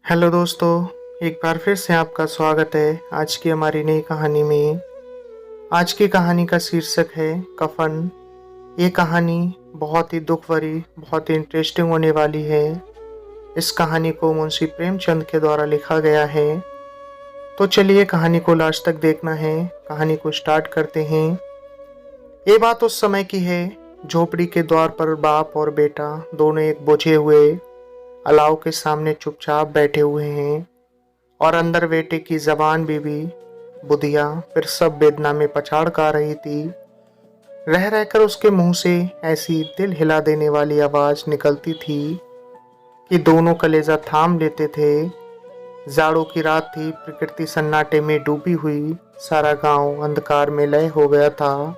Hello दोस्तों, एक बार फिर से आपका स्वागत है आज की हमारी नई कहानी में। आज की कहानी का शीर्षक है कफन। ये कहानी बहुत ही दुख भरी, बहुत ही इंटरेस्टिंग होने वाली है। इस कहानी को मुंशी प्रेमचंद के द्वारा लिखा गया है। तो चलिए कहानी को लास्ट तक देखना है। कहानी को स्टार्ट करते हैं। ये बात उस समय की है। झोपड़ी के द्वार पर बाप और बेटा दोनों एक बुझे हुए अलाव के सामने चुपचाप बैठे हुए हैं और अंदर बेटे की जबान बीबी बुधिया फिर सब वेदना में पछाड़ का रही थी। रह रहकर उसके मुंह से ऐसी दिल हिला देने वाली आवाज निकलती थी कि दोनों कलेजा थाम लेते थे। जाड़ों की रात थी, प्रकृति सन्नाटे में डूबी हुई, सारा गांव अंधकार में लय हो गया था।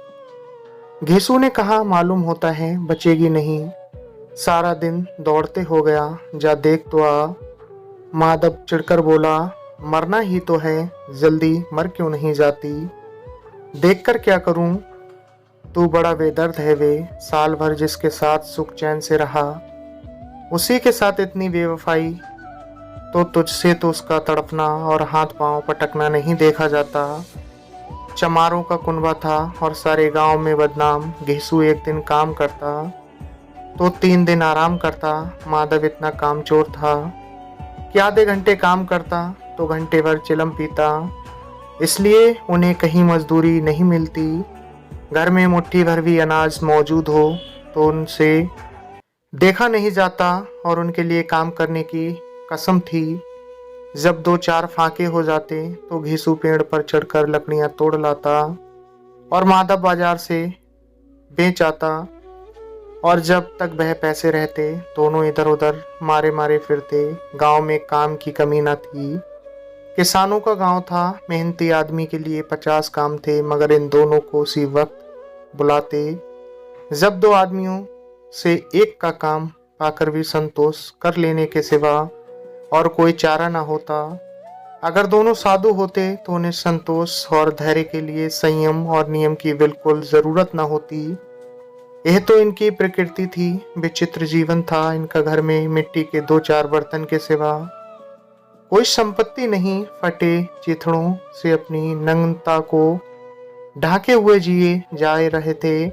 घेसू ने कहा, मालूम होता है बचेगी नहीं, सारा दिन दौड़ते हो गया, जा देख तो आ। माधव चिढ़कर बोला, मरना ही तो है, जल्दी मर क्यों नहीं जाती? देखकर क्या करूं? तू बड़ा बेदर्द है वे, साल भर जिसके साथ सुख चैन से रहा, उसी के साथ इतनी बेवफाई। तो तुझसे तो उसका तड़पना और हाथ पांव पटकना नहीं देखा जाता। चमारों का कुनबा था और सारे गांव में बदनाम। घेसू एक दिन काम करता तो 3 दिन आराम करता। माधव इतना कामचोर था कि आधे घंटे काम करता तो घंटे भर चिलम पीता। इसलिए उन्हें कहीं मजदूरी नहीं मिलती। घर में मुट्ठी भर भी अनाज मौजूद हो तो उनसे देखा नहीं जाता और उनके लिए काम करने की कसम थी। जब 2-4 फाके हो जाते तो घेसू पेड़ पर चढ़कर लकड़ियां तोड़ लाता और माधव बाजार से बेच आता। और जब तक वह पैसे रहते दोनों इधर उधर मारे मारे फिरते। गांव में काम की कमी न थी। किसानों का गांव था, मेहनती आदमी के लिए 50 काम थे, मगर इन दोनों को उसी वक्त बुलाते जब 2 आदमियों से एक का काम पाकर भी संतोष कर लेने के सिवा और कोई चारा न होता। अगर दोनों साधु होते तो उन्हें संतोष और धैर्य के लिए संयम और नियम की बिल्कुल जरूरत न होती। यह तो इनकी प्रकृति थी। विचित्र जीवन था इनका। घर में मिट्टी के 2-4 बर्तन के सिवा कोई संपत्ति नहीं। फटे चिथड़ों से अपनी नग्नता को ढाके हुए जिए जा रहे थे।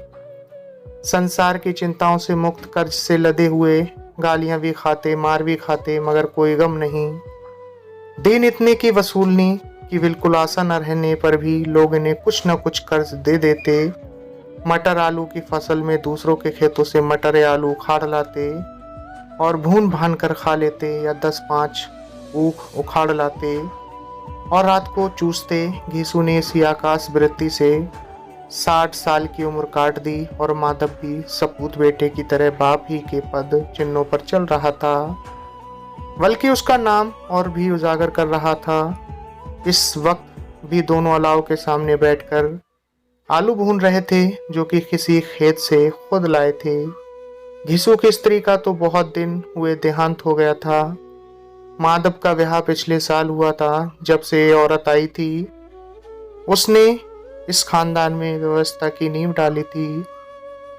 संसार की चिंताओं से मुक्त, कर्ज से लदे हुए, गालियां भी खाते, मार भी खाते, मगर कोई गम नहीं। दिन इतने की वसूलने की बिल्कुल आशा न रहने पर भी लोग इन्हें कुछ न कुछ कर्ज दे देते। मटर आलू की फसल में दूसरों के खेतों से मटर या आलू उखाड़ लाते और भून भान कर खा लेते, या 10-5 ऊख उखाड़ लाते और रात को चूसते। घेसू ने इसी आकाश वृत्ति से 60 साल की उम्र काट दी और माधव भी सपूत बेटे की तरह बाप ही के पद चिन्हों पर चल रहा था, बल्कि उसका नाम और भी उजागर कर रहा था। इस वक्त भी दोनों अलाव के सामने बैठकर आलू भून रहे थे, जो कि किसी खेत से खुद लाए थे। घिसू की स्त्री का तो बहुत दिन हुए देहांत हो गया था। माधव का ब्याह पिछले साल हुआ था। जब से ये औरत आई थी उसने इस खानदान में व्यवस्था की नींव डाली थी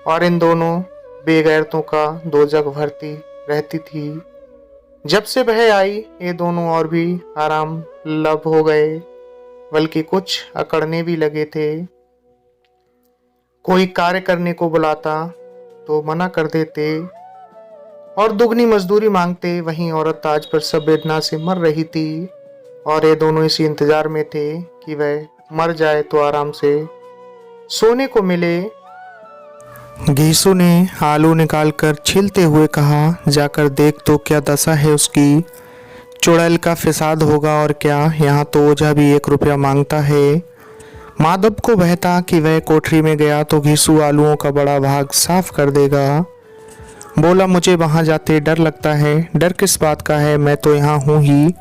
और इन दोनों बेगैरतों का दोजख भरती रहती थी। जब से वह आई ये दोनों और भी आराम लब हो गए, बल्कि कुछ अकड़ने भी लगे थे। कोई कार्य करने को बुलाता तो मना कर देते और दुगनी मजदूरी मांगते। वहीं औरत आज पर सब वेदना से मर रही थी और ये दोनों इसी इंतजार में थे कि वह मर जाए तो आराम से सोने को मिले। घेसू ने आलू निकालकर छीलते हुए कहा, जाकर देख तो क्या दशा है उसकी। चुड़ैल का फिसाद होगा और क्या, यहाँ तो ओझा भी 1 रुपया मांगता है। माधव को बहता कि वह कोठरी में गया तो घीसू आलूओं का बड़ा भाग साफ कर देगा। बोला, मुझे वहां जाते डर लगता है। डर किस बात का है, मैं तो यहाँ हूँ ही।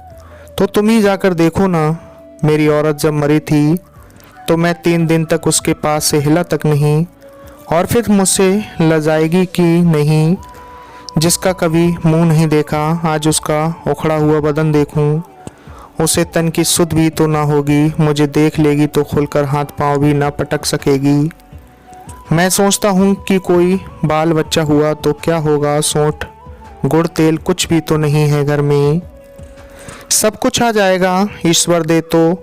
तो तुम ही जाकर देखो ना। मेरी औरत जब मरी थी तो मैं 3 दिन तक उसके पास से हिला तक नहीं, और फिर मुझसे लजाएगी कि नहीं। जिसका कभी मुंह नहीं देखा, आज उसका उखड़ा हुआ बदन देखूं। उसे तन की सुध भी तो ना होगी। मुझे देख लेगी तो खुलकर हाथ पांव भी ना पटक सकेगी। मैं सोचता हूँ कि कोई बाल बच्चा हुआ तो क्या होगा। सोंठ गुड़ तेल कुछ भी तो नहीं है घर में। सब कुछ आ जाएगा, ईश्वर दे तो।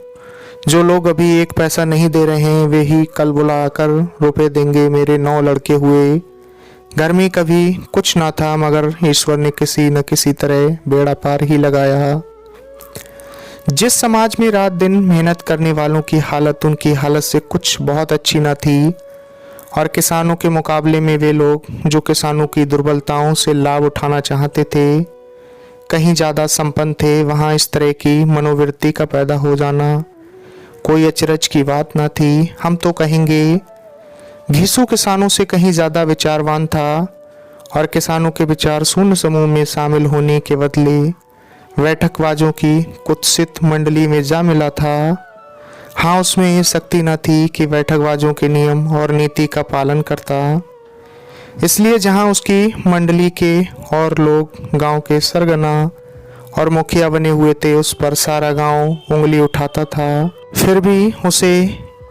जो लोग अभी एक पैसा नहीं दे रहे हैं वे ही कल बुलाकर रुपए देंगे। मेरे 9 लड़के हुए, घर में कभी कुछ ना था, मगर ईश्वर ने किसी न किसी तरह बेड़ा पार ही लगाया। जिस समाज में रात दिन मेहनत करने वालों की हालत उनकी हालत से कुछ बहुत अच्छी ना थी, और किसानों के मुकाबले में वे लोग जो किसानों की दुर्बलताओं से लाभ उठाना चाहते थे कहीं ज़्यादा संपन्न थे, वहाँ इस तरह की मनोवृत्ति का पैदा हो जाना कोई अचरज की बात ना थी। हम तो कहेंगे घीसू किसानों से कहीं ज़्यादा विचारवान था, और किसानों के विचार शून्य समूह में शामिल होने के बदले बैठकबाजों की कुत्सित मंडली में जा मिला था। हाँ, उसमें ये शक्ति न थी कि बैठकबाजों के नियम और नीति का पालन करता, इसलिए जहाँ उसकी मंडली के और लोग गांव के सरगना और मुखिया बने हुए थे उस पर सारा गांव उंगली उठाता था। फिर भी उसे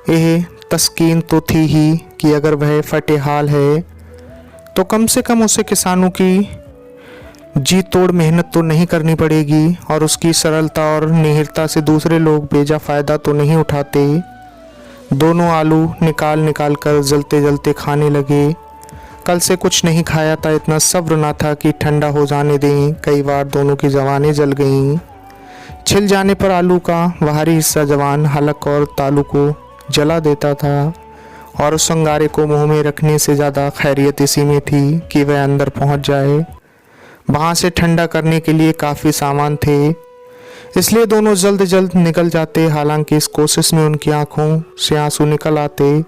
यह तस्कीन तो थी ही कि अगर वह फटे हाल है तो कम से कम उसे किसानों की जी तोड़ मेहनत तो नहीं करनी पड़ेगी, और उसकी सरलता और निहिरता से दूसरे लोग बेजा फ़ायदा तो नहीं उठाते। दोनों आलू निकाल निकाल कर जलते जलते खाने लगे। कल से कुछ नहीं खाया था, इतना सब्र ना था कि ठंडा हो जाने दें। कई बार दोनों की जवानें जल गईं। छिल जाने पर आलू का बाहरी हिस्सा जवान हलक और तालू को जला देता था, और उस अंगारे को मुंह में रखने से ज़्यादा खैरियत इसी में थी कि वह अंदर पहुंच जाए। वहाँ से ठंडा करने के लिए काफ़ी सामान थे, इसलिए दोनों जल्द जल्द निकल जाते। हालांकि इस कोशिश में उनकी आंखों से आंसू निकल आते।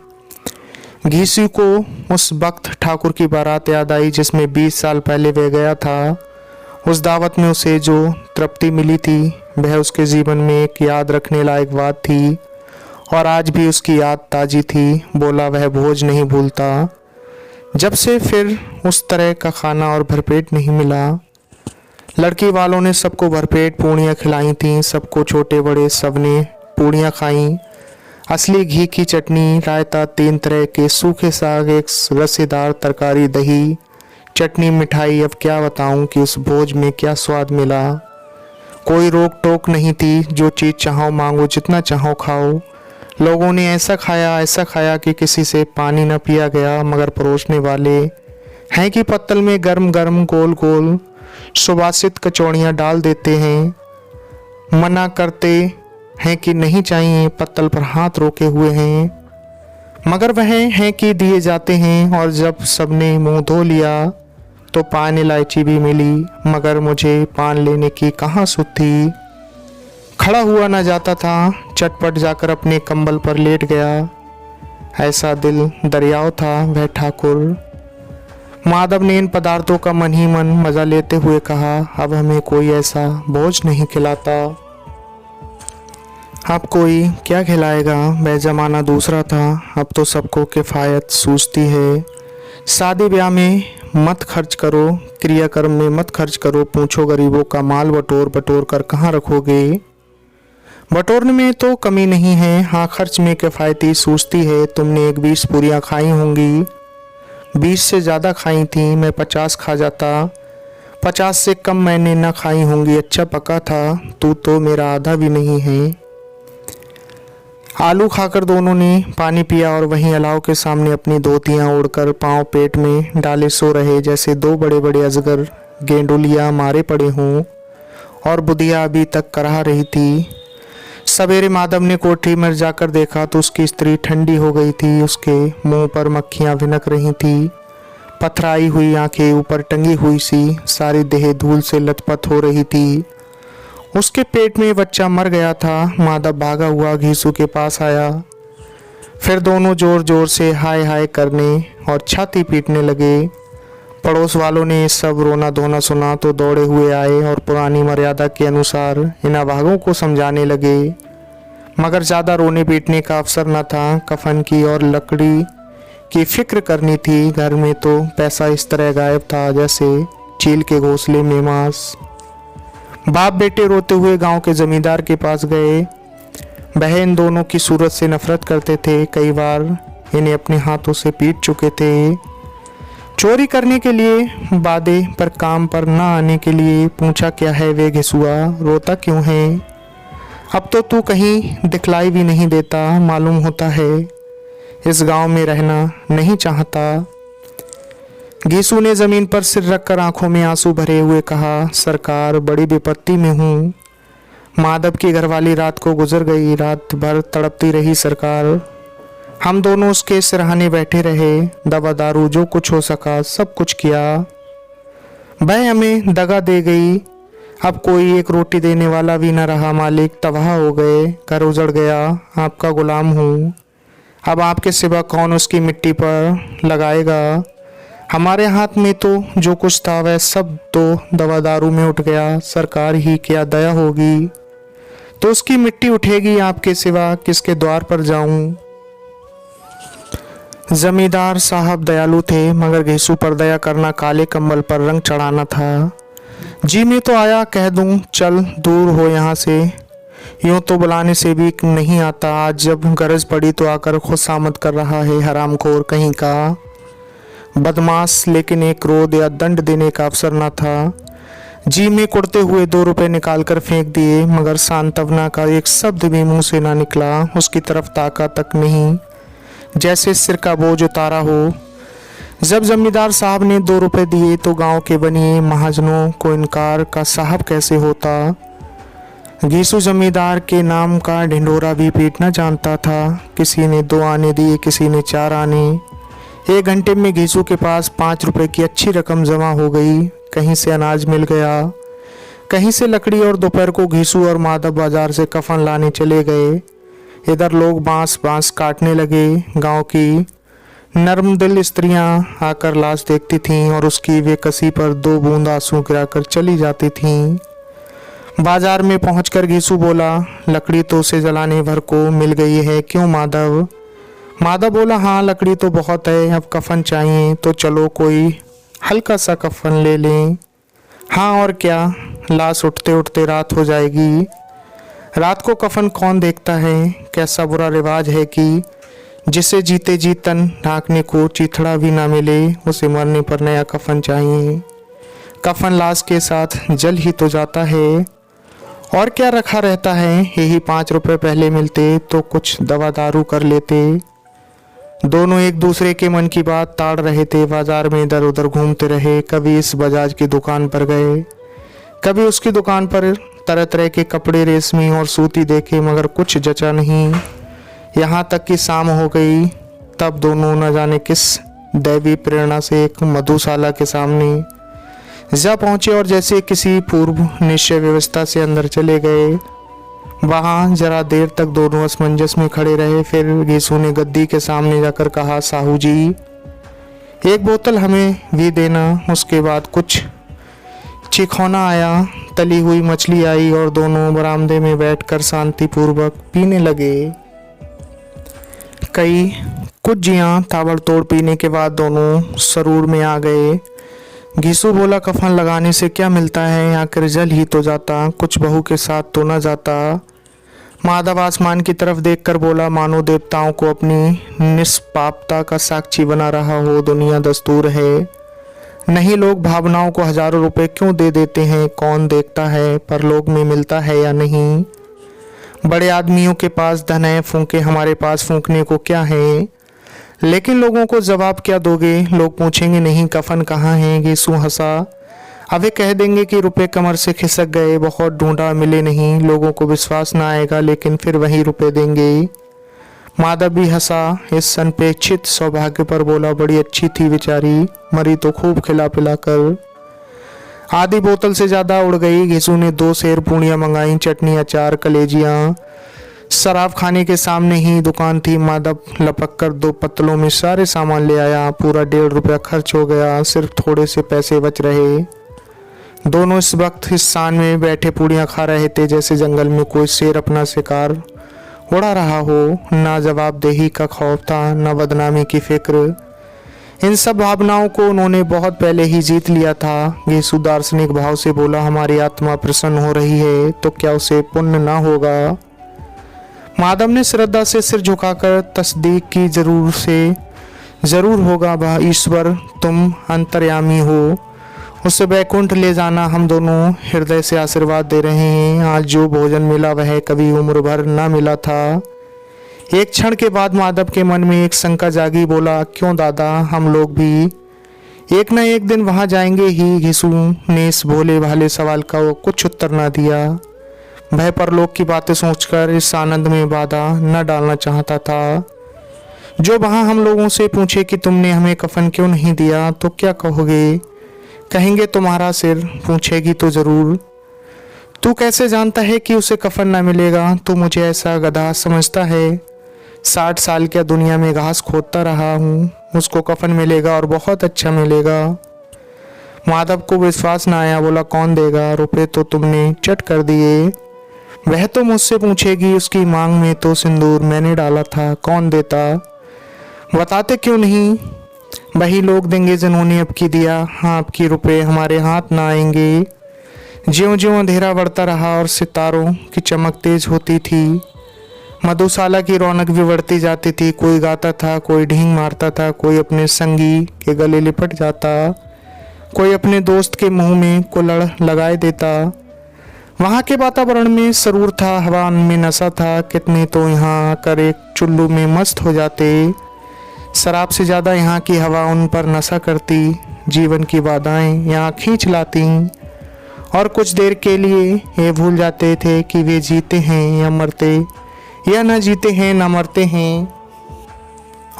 घीसी को उस वक्त ठाकुर की बारात याद आई जिसमें 20 साल पहले वह गया था। उस दावत में उसे जो तृप्ति मिली थी वह उसके जीवन में एक याद रखने लायक बात थी, और आज भी उसकी याद ताज़ी थी। बोला वह भोज नहीं भूलता। जब से फिर उस तरह का खाना और भरपेट नहीं मिला। लड़की वालों ने सबको भरपेट पूड़ियाँ खिलाई थीं, सबको छोटे बड़े सबने पूड़ियाँ खाईं। असली घी की चटनी, रायता, 3 तरह के सूखे साग, एक रसेदार तरकारी, दही, चटनी, मिठाई। अब क्या बताऊं कि उस भोज में क्या स्वाद मिला। कोई रोक टोक नहीं थी, जो चीज़ चाहो मांगो, जितना चाहो खाओ। लोगों ने ऐसा खाया कि किसी से पानी न पिया गया, मगर परोसने वाले हैं कि पत्तल में गर्म गर्म गोल गोल सुबासित कचौड़ियाँ डाल देते हैं। मना करते हैं कि नहीं चाहिए, पत्तल पर हाथ रोके हुए हैं, मगर वह हैं कि दिए जाते हैं। और जब सबने मुंह धो लिया तो पान इलायची भी मिली, मगर मुझे पान लेने की कहाँ सुध थी। खड़ा हुआ न जाता था, चटपट जाकर अपने कंबल पर लेट गया। ऐसा दिल दरियाव था वह ठाकुर। माधव ने इन पदार्थों का मन ही मन मजा लेते हुए कहा, अब हमें कोई ऐसा बोझ नहीं खिलाता। अब कोई क्या खिलाएगा, वह जमाना दूसरा था। अब तो सबको किफ़ायत सूझती है। शादी ब्याह में मत खर्च करो, क्रियाकर्म में मत खर्च करो, पूछो गरीबों का माल बटोर बटोर कर कहाँ रखोगे। बटोरने में तो कमी नहीं है, हाँ खर्च में किफ़ायती सूझती है। तुमने एक 20 पूरियाँ खाई होंगी, 20 से ज़्यादा खाई थी। मैं 50 खा जाता, 50 से कम मैंने ना खाई होंगी। अच्छा पका था, तू तो मेरा आधा भी नहीं है। आलू खाकर दोनों ने पानी पिया और वहीं अलाव के सामने अपनी धोतियाँ ओढ़कर पाँव पेट में डाले सो रहे, जैसे 2 बड़े बड़े अजगर गेंडुलिया मारे पड़े हों। और बुधिया अभी तक कराह रही थी। सवेरे माधव ने कोठरी में जाकर देखा तो उसकी स्त्री ठंडी हो गई थी। उसके मुंह पर मक्खियां भिनक रही थी, पथराई हुई आंखें ऊपर टंगी हुई सी, सारी देह धूल से लथपथ हो रही थी। उसके पेट में बच्चा मर गया था। माधव भागा हुआ घीसू के पास आया। फिर दोनों जोर जोर से हाय हाय करने और छाती पीटने लगे। पड़ोस वालों ने सब रोना धोना सुना तो दौड़े हुए आए और पुरानी मर्यादा के अनुसार इन अभागों को समझाने लगे, मगर ज़्यादा रोने पीटने का अवसर न था। कफन की और लकड़ी की फिक्र करनी थी। घर में तो पैसा इस तरह गायब था जैसे चील के घोंसले में मांस। बाप बेटे रोते हुए गांव के जमींदार के पास गए। वह इन दोनों की सूरत से नफरत करते थे, कई बार इन्हें अपने हाथों से पीट चुके थे। चोरी करने के लिए वादे पर काम पर न आने के लिए पूछा क्या है वे घिसुआ, रोता क्यों है? अब तो तू कहीं दिखलाई भी नहीं देता, मालूम होता है इस गांव में रहना नहीं चाहता। घीसू ने जमीन पर सिर रखकर आंखों में आंसू भरे हुए कहा, सरकार बड़ी विपत्ति में हूँ। माधव की घरवाली रात को गुजर गई, रात भर तड़पती रही सरकार। हम दोनों उसके सिरहाने बैठे रहे, दवा दारू जो कुछ हो सका सब कुछ किया। वह हमें दगा दे गई, अब कोई एक रोटी देने वाला भी न रहा। मालिक तबाह हो गए, घर उजड़ गया, आपका गुलाम हूँ। अब आपके सिवा कौन उसकी मिट्टी पर लगाएगा? हमारे हाथ में तो जो कुछ था वह सब तो दवा दारू में उठ गया। सरकार ही क्या दया होगी तो उसकी मिट्टी उठेगी, आपके सिवा किसके द्वार पर जाऊं? जमींदार साहब दयालु थे, मगर घीसू पर दया करना काले कंबल पर रंग चढ़ाना था। जी में तो आया, कह दूं चल दूर हो यहाँ से, यूं तो बुलाने से भी नहीं आता। आज जब गरज पड़ी तो आकर खुशामद कर रहा है, हरामखोर कहीं का बदमाश। लेकिन एक क्रोध या दंड देने का अवसर न था। जी में कुड़ते हुए 2 रुपए निकाल कर फेंक दिए, मगर सांत्वना का एक शब्द भी मुंह से ना निकला। उसकी तरफ ताका तक नहीं, जैसे सिर का बोझ उतारा हो। जब जमींदार साहब ने 2 रुपए दिए तो गांव के बनिए महाजनों को इनकार का साहब कैसे होता। घीसू जमींदार के नाम का ढिंढोरा भी पीटना जानता था। किसी ने 2 आने दिए, किसी ने 4 आने। 1 घंटे में घीसू के पास 5 रुपए की अच्छी रकम जमा हो गई। कहीं से अनाज मिल गया, कहीं से लकड़ी, और दोपहर को घीसू और माधव बाजार से कफन लाने चले गए। इधर लोग बांस काटने लगे। गांव की नर्म दिल स्त्रियां आकर लाश देखती थीं और उसकी बेकसी पर 2 बूंद आंसू गिराकर चली जाती थीं। बाजार में पहुंचकर घीसू बोला, लकड़ी तो उसे जलाने भर को मिल गई है, क्यों माधव? माधव बोला, हाँ लकड़ी तो बहुत है, अब कफन चाहिए तो चलो कोई हल्का सा कफन ले लें। हाँ और क्या, लाश उठते उठते रात हो जाएगी। रात को कफन कौन देखता है? कैसा बुरा रिवाज है कि जिसे जीते जी तन ढांकने को चीथड़ा भी ना मिले, उसे मरने पर नया कफन चाहिए। कफन लाश के साथ जल ही तो जाता है, और क्या रखा रहता है। यही 5 रुपए पहले मिलते तो कुछ दवा दारू कर लेते। दोनों एक दूसरे के मन की बात ताड़ रहे थे। बाजार में इधर उधर घूमते रहे। कभी इस बजाज की दुकान पर गए, कभी उसकी दुकान पर। तरह तरह के कपड़े रेशमी और सूती देखे, मगर कुछ जचा नहीं। यहाँ तक कि शाम हो गई, तब दोनों न जाने किस दैवी प्रेरणा से एक मधुशाला के सामने जा पहुँचे और जैसे किसी पूर्व निश्चय व्यवस्था से अंदर चले गए। वहाँ जरा देर तक दोनों असमंजस में खड़े रहे। फिर घीसू ने गद्दी के सामने जाकर कहा, साहू जी 1 बोतल हमें भी देना। उसके बाद कुछ चिखौना आया, तली हुई मछली आई और दोनों बरामदे में बैठकर शांतिपूर्वक पीने लगे। कुछ जियां ताबड़तोड़ पीने के बाद दोनों सरूर में आ गए। घीसू बोला, कफन लगाने से क्या मिलता है, आखिर जल ही तो जाता, कुछ बहू के साथ तो न जाता। माधव आसमान की तरफ देखकर बोला, मानो देवताओं को अपनी निष्पापता का साक्षी बना रहा हो। दुनिया दस्तूर है, नहीं लोग भावनाओं को हजारों रुपए क्यों दे देते हैं, कौन देखता है परलोक में मिलता है या नहीं। बड़े आदमियों के पास धन है, फूंके, हमारे पास फूंकने को क्या है। लेकिन लोगों को जवाब क्या दोगे? लोग पूछेंगे नहीं कफन कहाँ है। घीसू हंसा, अब वे कह देंगे कि रुपए कमर से खिसक गए, बहुत ढूंढा मिले नहीं। लोगों को विश्वास ना आएगा, लेकिन फिर वही रुपए देंगे। माधव भी हंसा, इस अनपेक्षित सौभाग्य पर बोला, बड़ी अच्छी थी बेचारी, मरी तो खूब खिला पिला कर। आधी बोतल से ज़्यादा उड़ गई। घीसू ने 2 सेर पूड़ियाँ मंगाई, चटनी, अचार, कलेजियाँ। शराब खाने के सामने ही दुकान थी। माधव लपक कर 2 पत्तलों में सारे सामान ले आया। पूरा 1.5 रुपया खर्च हो गया, सिर्फ थोड़े से पैसे बच रहे। दोनों इस वक्त इस स्थान में बैठे पूड़ियाँ खा रहे थे जैसे जंगल में कोई शेर अपना शिकार उड़ा रहा हो। ना जवाबदेही का खौफ था, न बदनामी की फिक्र। इन सब भावनाओं को उन्होंने बहुत पहले ही जीत लिया था। घीसू दार्शनिक भाव से बोला, हमारी आत्मा प्रसन्न हो रही है तो क्या उसे पुण्य ना होगा? माधव ने श्रद्धा से सिर झुकाकर तस्दीक की, जरूर से ज़रूर होगा वह ईश्वर, तुम अंतर्यामी हो। उसे वैकुंठ ले जाना हम दोनों हृदय से आशीर्वाद दे रहे हैं। आज जो भोजन मिला वह कभी उम्र भर न मिला था। एक क्षण के बाद माधव के मन में एक शंका जागी। बोला, क्यों दादा, हम लोग भी एक न एक दिन वहां जाएंगे ही। घिसू ने इस भोले भाले सवाल का वो कुछ उत्तर न दिया। वह परलोक की बातें सोचकर इस आनंद में बाधा न डालना चाहता था। जो वहां हम लोगों से पूछे कि तुमने हमें कफन क्यों नहीं दिया तो क्या कहोगे? कहेंगे तुम्हारा सिर। पूछेगी तो जरूर, तू कैसे जानता है कि उसे कफन न मिलेगा? तू मुझे ऐसा गधा समझता है? 60 साल क्या दुनिया में घास खोदता रहा हूँ, उसको कफन मिलेगा और बहुत अच्छा मिलेगा। माधव को विश्वास न आया। बोला, कौन देगा? रुपए तो तुमने चट कर दिए। वह तो मुझसे पूछेगी, उसकी मांग में तो सिंदूर मैंने डाला था, कौन देता? बताते क्यों नहीं? वही लोग देंगे जिन्होंने अब की दिया। हाँ, अब की रुपए हमारे हाथ ना आएंगे। ज्यों ज्यों अंधेरा बढ़ता रहा और सितारों की चमक तेज होती थी, मधुशाला की रौनक भी बढ़ती जाती थी। कोई गाता था, कोई ढींग मारता था, कोई अपने संगी के गले लिपट जाता, कोई अपने दोस्त के मुंह में कुल्हड़ लगाए देता। वहाँ के वातावरण में सरूर था, हवा में नशा था। कितने तो यहाँ आकर एक चुल्लू में मस्त हो जाते। शराब से ज़्यादा यहाँ की हवा उन पर नशा करती। जीवन की बाधाएं यहाँ खींच लाती और कुछ देर के लिए ये भूल जाते थे कि वे जीते हैं या मरते, या न जीते हैं न मरते हैं।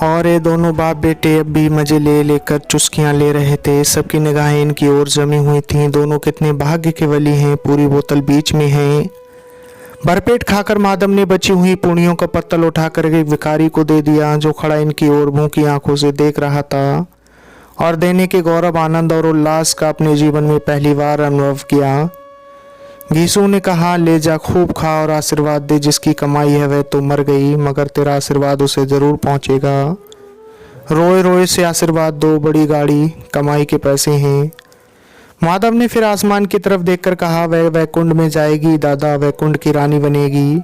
और ये दोनों बाप बेटे अब भी मजे ले लेकर चुस्कियां ले रहे थे। सबकी निगाहें इनकी ओर जमी हुई थीं। दोनों कितने भाग्य के वली हैं। पूरी बोतल बीच में है। भरपेट खाकर माधव ने बची हुई पूड़ियों का पत्तल उठाकर एक भिखारी को दे दिया, जो खड़ा इनकी ओर भूखी आंखों से देख रहा था और देने के गौरव, आनंद और उल्लास का अपने जीवन में पहली बार अनुभव किया। घीसू ने कहा, ले जा, खूब खा और आशीर्वाद दे। जिसकी कमाई है वह तो मर गई, मगर तेरा आशीर्वाद उसे जरूर पहुंचेगा। रोए रोए से आशीर्वाद दो, बड़ी गाड़ी कमाई के पैसे हैं। माधव ने फिर आसमान की तरफ देखकर कहा, वह वैकुंठ में जाएगी दादा, वैकुंठ की रानी बनेगी।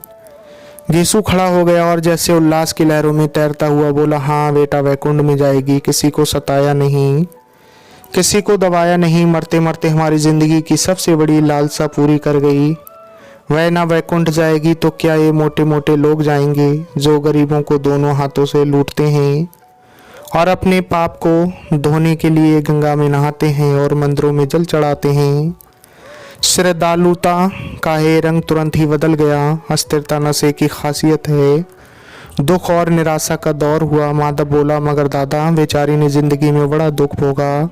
घीसू खड़ा हो गया और जैसे उल्लास की लहरों में तैरता हुआ बोला, हाँ बेटा, वैकुंठ में जाएगी। किसी को सताया नहीं, किसी को दबाया नहीं। मरते मरते हमारी जिंदगी की सबसे बड़ी लालसा पूरी कर गई। वह ना वैकुंठ जाएगी तो क्या ये मोटे मोटे लोग जाएंगे, जो गरीबों को दोनों हाथों से लूटते हैं और अपने पाप को धोने के लिए गंगा में नहाते हैं और मंदिरों में जल चढ़ाते हैं। श्रद्धालुता का ये रंग तुरंत ही बदल गया। अस्थिरता नशे की खासियत है। दुख और निराशा का दौर हुआ। माधव बोला, मगर दादा, बेचारी ने जिंदगी में बड़ा दुख भोगा।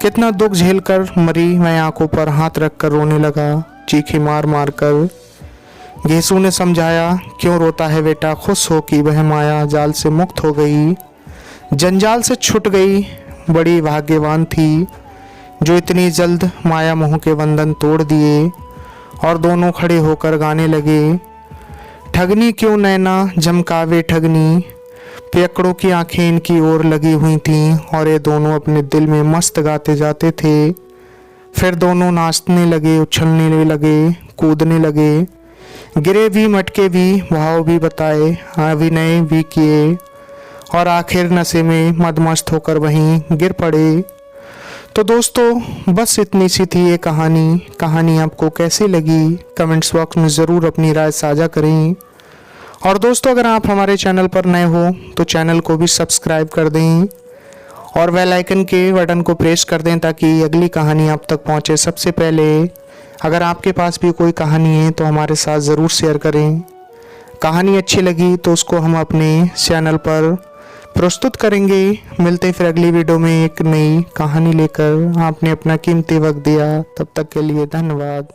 कितना दुख झेलकर मरी। मैं आंखों पर हाथ रखकर रोने लगा, चीखें मार मार कर। घीसू ने समझाया, क्यों रोता है बेटा, खुश हो कि वह माया जाल से मुक्त हो गई, जंजाल से छूट गई। बड़ी भाग्यवान थी जो इतनी जल्द माया मोह के बंधन तोड़ दिए। और दोनों खड़े होकर गाने लगे, ठगनी क्यों नैना झमकावे ठगनी। पियकड़ों की आंखें इनकी ओर लगी हुई थीं और ये दोनों अपने दिल में मस्त गाते जाते थे। फिर दोनों नाचने लगे, उछलने लगे, कूदने लगे, गिरे भी, मटके भी, भाव भी बताए, अभिनय भी किए और आखिर नशे में मदमस्त होकर वहीं गिर पड़े। तो दोस्तों, बस इतनी सी थी ये कहानी आपको कैसी लगी कमेंट्स बॉक्स में ज़रूर अपनी राय साझा करें। और दोस्तों, अगर आप हमारे चैनल पर नए हो तो चैनल को भी सब्सक्राइब कर दें और बेल आइकन के बटन को प्रेस कर दें ताकि अगली कहानी आप तक पहुंचे सबसे पहले। अगर आपके पास भी कोई कहानी है तो हमारे साथ ज़रूर शेयर करें। कहानी अच्छी लगी तो उसको हम अपने चैनल पर प्रस्तुत करेंगे। मिलते हैं फिर अगली वीडियो में एक नई कहानी लेकर। आपने अपना कीमती वक्त दिया, तब तक के लिए धन्यवाद।